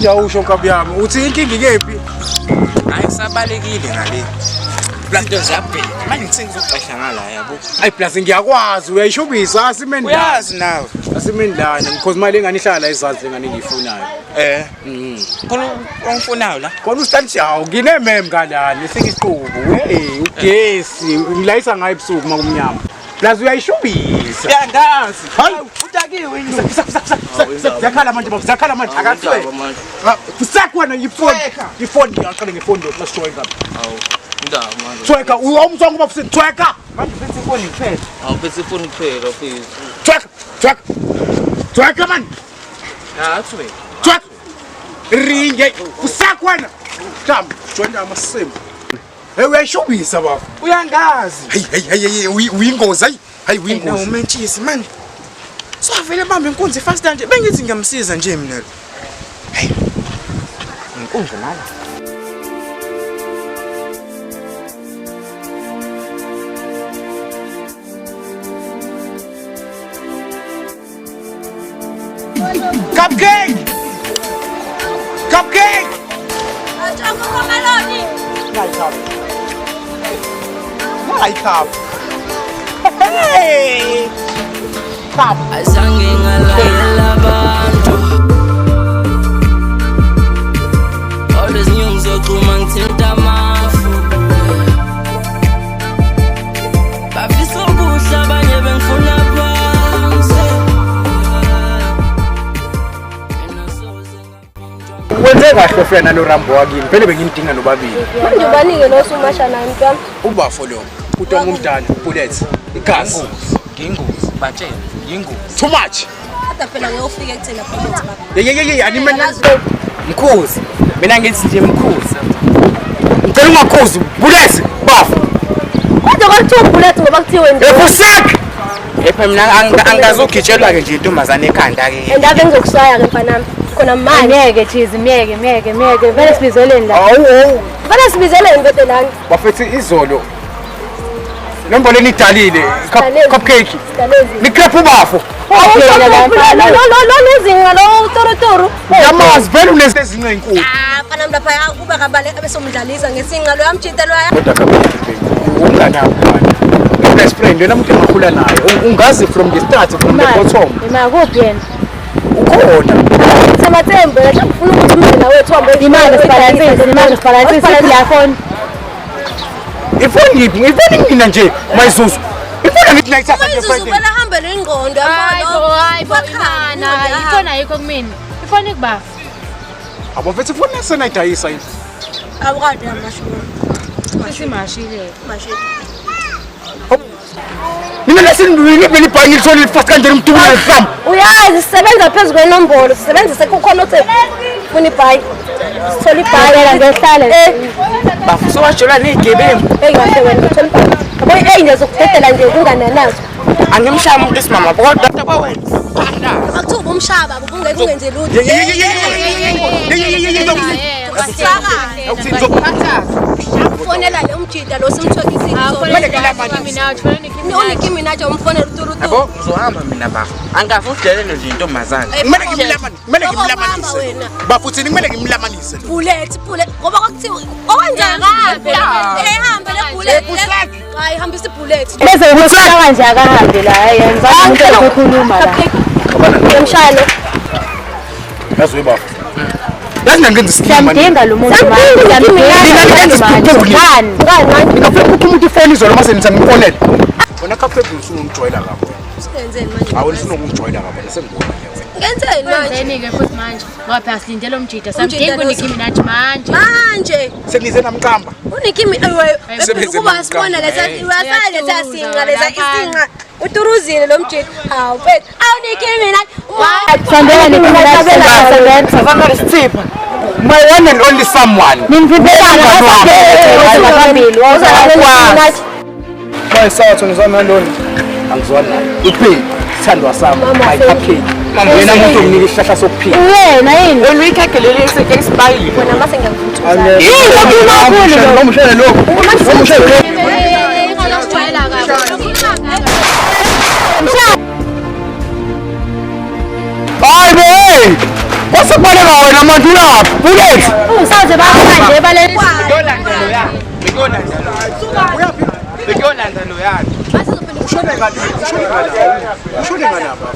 manje awusho nkabi yami uthi inkingi kephi hayi sabalekile ngale planto zabheka manje ngithenga uzoxesha ngala yabo hayi plus ngiyakwazi uyayishubisa asimendlane uyazi nawe asimendlane because manje engane ihlala izansi engane ngiyifunayo khona ongifunayo la khona ustanti yawo nginemem kalani sikisiqubu hey ugesi ngilayisa ngayo ebusuku makumnyama plus uyayishubisa yandazi hayi utakiwe zakhala manje zakhala manje akathwe kusakwana ifoni ngiyaqala ngefoni lo plus join ngapha awu ndaba manje tweka umsongo bafuse tweka manje bese ifoni iphela awu bese ifoni kuphela please tweka manje athwe tweka ringe kusakwana tam join amasimba hey uyashubisa baba uyangazi hey uyingozi hey uyingozi no mentshisi manje so avele bamba inkunzi fast nje bengithi ngiyamsiza nje mina hey inkunzi nala Cupcake! Ajango kwa meloni. Hey! Cup! Azange ngalayela abantu Always ngiyongizogcuma ngithinta amafu Bafisa ubuhle abanye bengifuna phansi Wenze kahle friend alo Rambo wakini phela bengindinga nobabili Manje ubanike lo sumasha nami mntwana. ubafo lo utanga umdala bullets igazi ngingozi batshela yingozi too much Kodwa phela ngiyofika ekuthena bullet baba. ye animena mkhozi mina ngithi nje mkhozi ngicela ungakhozi bullets bafo Kodwa kwathiwa bullet ngoba kuthiwe nje. efusak epha mina angazogijelwa ke nje intombazane ekhanda ke Endaba engizokusaya ke mfanami. Khona manje. Miyeke chizi miyeke vele sibizeleni la awu Vele sibizeleni bete lana. bafethi izolo nombolo nidalile cupcake Dalezi. nikrep ubafo Lo nezinga lo torotoro. yamazi vele unezinqa ezinkulu Mfana mlapha kuba kabale abesomdlalisa ngesinga lo yamjita lo. kodwa cupcake umngane wakho best friend yena umuntu engakhula naye ungazi from the start from the bottom Imali kuphi yena ukhona Semathembe la ngifuna ukuthi umndeni wethu hambe imali sibalansisi la phone ifoni mina nje mayizuzu ifoni ngithi nayithatha nje Manje uzubona hambe lengqondo hayi bo imana ifona ayikho kumina ifona ikuba abo mfethu ifoni nasenayidayisa yini awukade amashuwa. sisimashile Mashini. mina lasenibuyile belibhangi lithola fast kanjani umntu unezam Uyazi sisebenza phezulu kwenombolo sisebenzise kukhona uthi funa ibhayi. Sithola ibhayi ngehlale bafisa wajola nezigebengu kahle wena uthola ibhayi. Yabo nje zokudedela nje kungananazo. angimshaya umuntu esimama kodwa abawenza Akuthuba umshaba ubungeke ungenze lutho. Fonela le umjida lo simthokisile. Unikimi nacho umfonela uturuturu. yabo ngizohamba mina bafu angafuni udelele nje intombazane kumele ngimlamanise bafuthini kumele ngimlamanise Bullet ngoba kwakuthiwa okwenzeka ehambe le bullet. Hayi hambisa ibullet. bese ukusaka kanje akahambe la yenza umuntu ezokhuluma la Yemshalo. yazi webafu yazi nangenza iskima siyamdinga lo muntu manje Ngani manje ngafuna ukuthi umuntu ifoni izolo mase nithi ngifonele wona cupcake ufuna ungijoyina ngapho senzeni manje? awu nifuna ukungijoyina ngapho sengibona Ngenzeni manje? Wenzeni-ke futhi manje ngoba phela silindele umjida samdinga uNicki Minaj manje senize namqamba uNicki kuba sibona lesa uyasale lesa singa lesa isinga uturuzile lo mjida hawu bethu Nicki Minaj sandela Nicki Minaj sazana lesithipha my one and only someone nimvimbelana phambili bayisathu ngizama ndoni angizwani naye uphi sithandwa sami my cupcake wena umuntu omnika isihlahla sokuphila uyena yini wena ikhekhe leli esibhayile wena mase ngiyakuvutha umshele lokho umshele hayi Wasebaleka wena manje lapha. Bulet. Usaze bakhanje baleli. Ngiyolanda lo yani. Ngiyolanda lo. Uyaphi? Ngiyolanda lo yani. Ushone ngani? Ushone ngani lapha?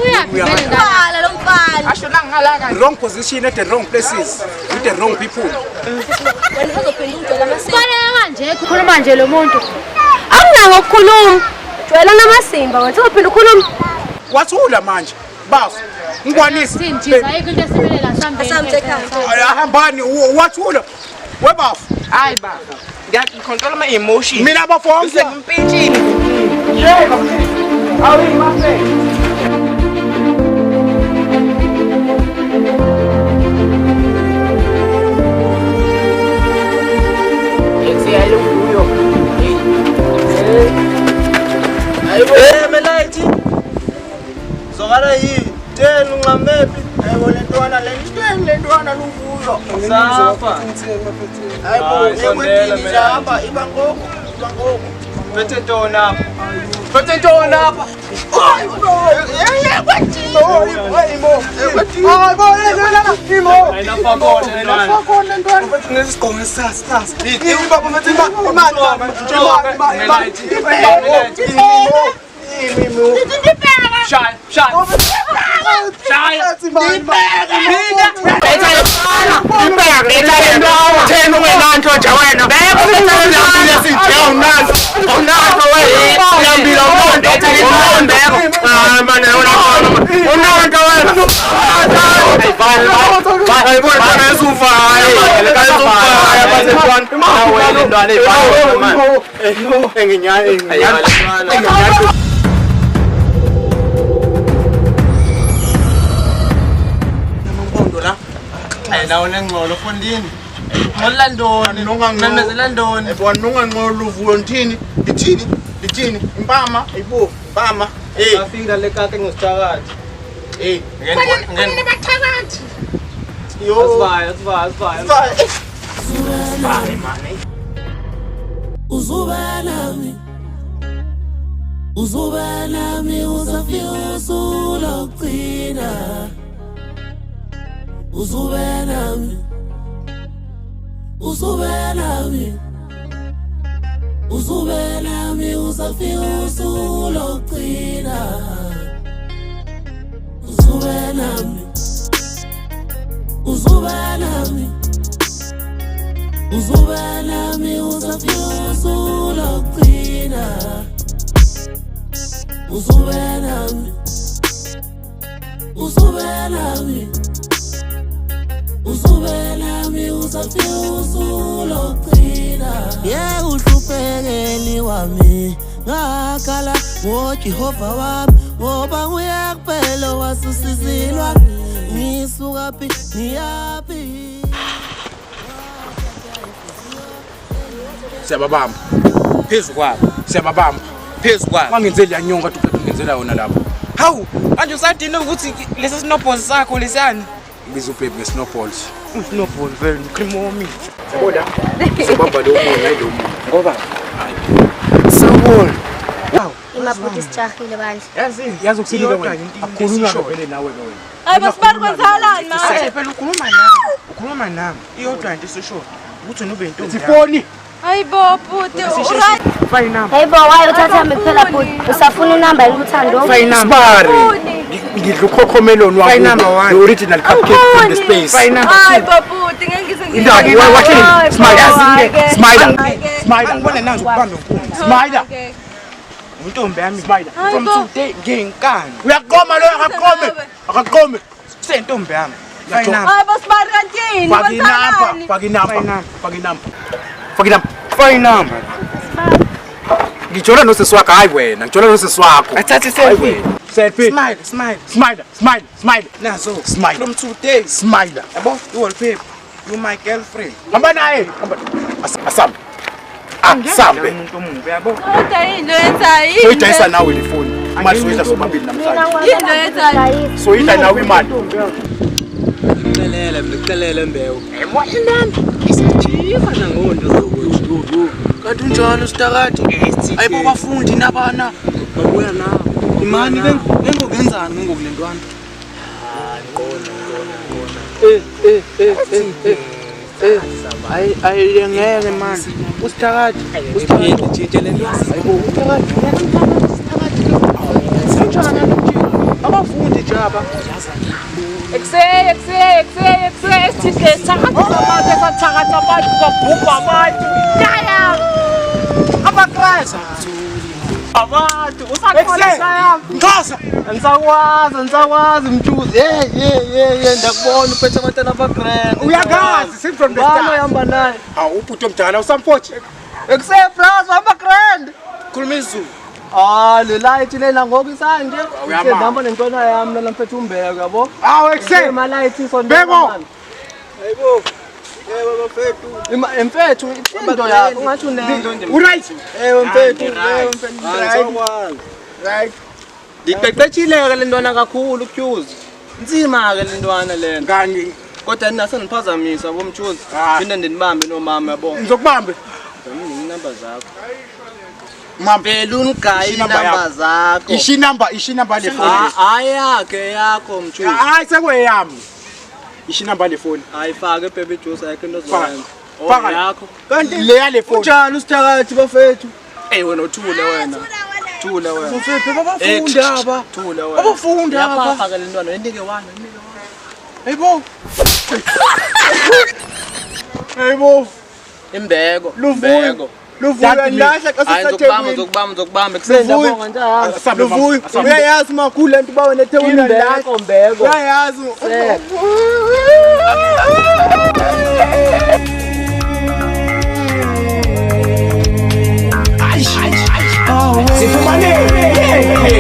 Uyaphi vele ngala. Fala lo mfana. Asho nangihalaka. Wrong position at the wrong places with the wrong people. Wena uzophinda ungcela amasimba. Baleka kanje khuluma nje lo muntu. Akunanga ukukhuluma. Jwayela namasimba wena uzophinda ukhuluma. Wathula manje. Bafu. Ngikwanisi. Sinjiza ayikho into esibelela sambeni. Hambani wathula. Webafu. Hayi baba. Ngiyacontrol my emotion. Mina bafo. Sengimpintshini. Yebo. Awu mafe. Melayithi zongala yini tena unqamepi ayibona intwana lentwana luvuyo safa hayibo yekwetini hamba iba ngoku bethe ntona apha nawo nengxolo fondini ngolandoni nangezelandoni Ebona unganqola uvuyo ngithini? Ngithini? Impama, ayibo, impama. afika lekake ngosithakathi Ngene bathakathi. asibaya Uzuba nami uzafika usulogcina Uzuba nami uzafika usulogcina Uzuba nami uzafika usulogcina Uzuba nami uzafika usulogcina Yeah uhluphekeli wami ngakhala ngoJehova wami ngoba nguye kuphela wasusizilwa ngisuka phi ngiyaphi Siyababamba. Phezu kwabo. Wangenzeli yanyonga ukuthi ungenzela yona lapho. Hawu, manje usadini ukuthi lesi snowball sakho lesiyani? Biza ubhebe ngesnowballs. Snowball vele cream omi. Yabona? Sibamba lo muntu lo muntu. Ngoba Snowball. Imabhuti sichahile bandla. yazi ukusilika wena. Akukhulunywa vele nawe wena. Hayi basibari kwenzakalani manje? Phela ukhuluma nami. Iyodwa into esisho ukuthi nube intombi. Sifoni. Hayibo bhuti, uright. Fine number. Hayibo waye uthatha kuphela bhuti. Usafuna inamba yokuthando. Sibari. Ngidla ukhokhomeloni wakho. The original cupcake from the space. Hayibo bhuti, ngeke ngize Indaki wathini? Smile. Ngibona nazo ukubamba inkunzi. Smile. Intombi yami. Smile. From today ngenkani. Uyaqoma lo akaqome. Sentombi yami. Fine number. Hayi basibari kantini? Fine number. Ngitshola nosisi wakho hayi wena. Ngitshola nosisi wakho. Athathe selfie. Selfie. Smile. Nazo. Smile. From today. Smile. Yabo, you wallpaper. You my girlfriend. Hamba naye. Asambe. Asambe. Umuntu omubi yabo. Kodwa yini yenzayo? Soyidayisa nawe le phone. Imali soyidla sobabili namhlanje. Yini yenzayo? Soyidla nawe imali. Ngikucelela mbewu isijiva nangondo zokuthi kanti unjalo sitakade ayibo bafundi nabana babuya nawo imani ngengokenzani ngokulentwana Ayi ngeke man. Usithakathi. Hayibo usithakathi. Abafundi jaba. Ekseye sithike sakhatha abantu esathakatha abantu babhubha abantu. Yaya. Abakrasa. Abantu usakhona sayami. Ngasa. Nisakwazi mthuzi. Hey ndakubona uphethe abantwana abagrand. Uyakazi sit from the start. Uhamba naye. Hawu ubhuti omdala usamfothi. Ekseye bros abagrand. Khuluma isiZulu. Le light lena ngoku isanje. Uyama. Ngihamba nentwana yami lana mphethe umbeko yabo. Hawu ekuse. Ma light isonto. Bebo. Hayibo. Yebo bafethu. Mfethu into yakho ungathi unento nje. Uright. Mfethu. Right. Ndiqeqeshile ke le ntwana kakhulu Q's. Nzima ke le ntwana lena. Ngani Kodwa nina seniphazamisa bomtshuzi. Ah. Phinde ndinibambe nomama yabo. ngizokubambe. Inamba zakho. Mambe Phela ungayi Ishi number inamba yakho. zakho. ishi number le phone. Ayakhe yakho mtshuzi. Hayi sekweyami. Ishi number le phone. Ayifake baby juice ayikho into Faka. zoyenza. Faka. Yakho. Kanti Le yale phone. unjani usithakathi bafethu? Wena uthule wena. Thule wena. Bafethu babafundi aba. Thule wena. Abafundi aba. Yapha ke le ntwana indike wana. Hayibo. Hayibo. Imbeko. Luvuyo. Luvuyo lahle Ayizokubamba kasethekwini. zokubamba kusenda bonga njalo. Asambe mama. Luvuyo. Asambe. Uyayazi makhulu lento bawe nethekwini lahle. Mbeko. Uyayazi. Sifumane.